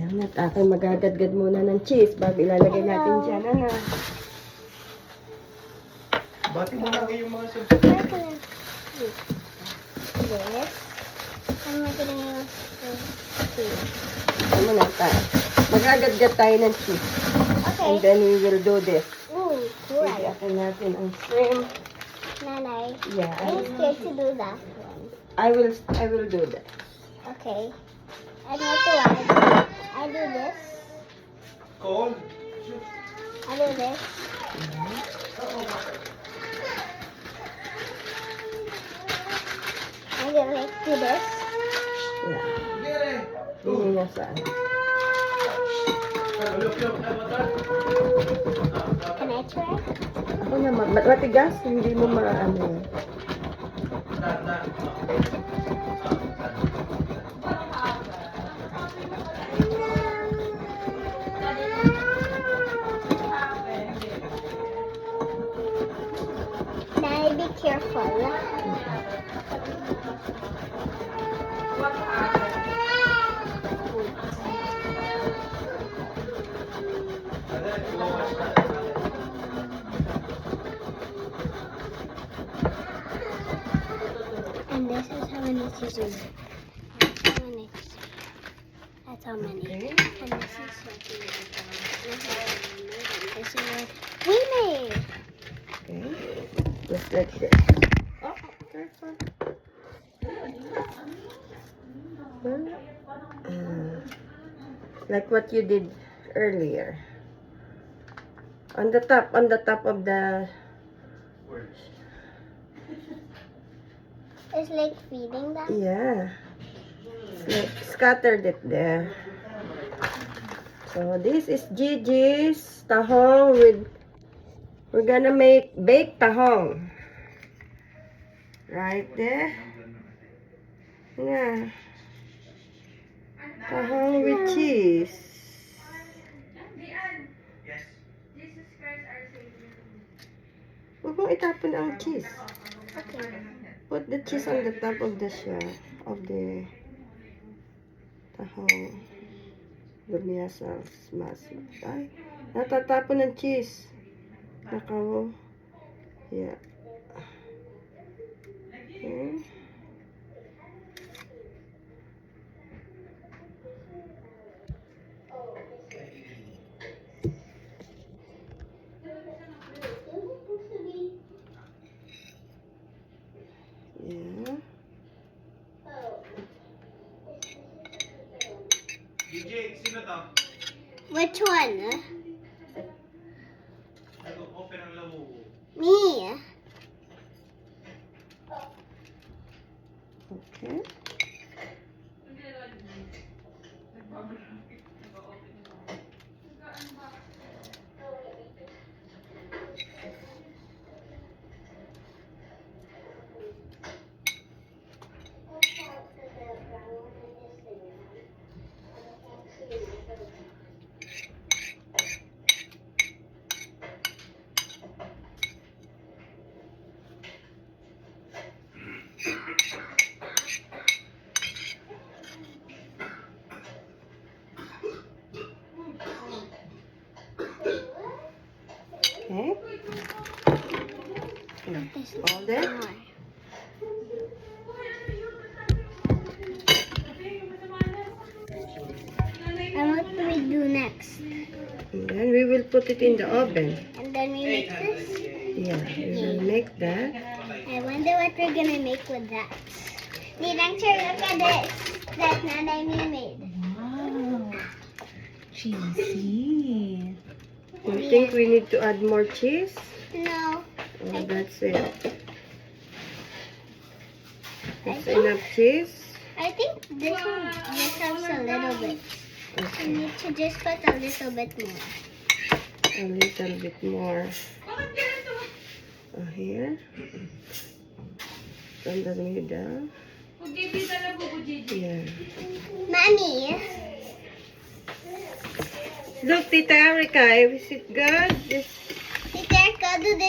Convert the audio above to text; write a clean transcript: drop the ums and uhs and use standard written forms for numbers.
Ayan, at aking magagadgad muna ng cheese bago ilalagay natin dyan. Ano? Bati mo lang yung mga subscribers. This. I'm making this. Ano na tayo? Magagadgad tayo ng cheese. And Okay. then we will do this. Ooh, cool. Iyakin natin ang shrimp. Nanay. Yeah, I'm scared to do that one. I will do that. Okay. I know what to add. I do this. Cold. I do this. I do like do this. Yeah. Get it. Hindi na saan. Can I try? Ako na, matigas. Hindi mo maano yan. Nanay, be careful. And this is how many scissors. That's how many. Okay. And this is what we made. This is what we made. Okay. Just like this. Oh, careful. Well, like what you did earlier. On the top of the... It's like feeding them. Yeah. It's like scattered it there. So this is Gigi's tahong with... We're gonna make baked tahong. Right there. Yeah. Tahong with cheese. Huwag mong itapon ang cheese. Okay. Put the cheese on the top of the shell, of the tahong. Lumiasas, masas. Ay, natatapon ng cheese. Nakaw. Yeah. Okay. Yeah. DJ, sino to? Which one? Nag-open ang labo. Me. Okay. Okay. All there. And what do we do next? And then we will put it in the oven. And then we make this. Yeah, we will make that. I wonder what we're gonna make with that. Ninang, look at this. That Nanay me made. Wow. Cheesy. You think we need to add more cheese? No. Oh, that's it. That's enough cheese. I think this one deserves a little bit. We Okay, need to just put a little bit more. a little bit more. Here. From the middle. Yeah. Mommy. Look, Tita Erica, is it good? This Teacher, do this.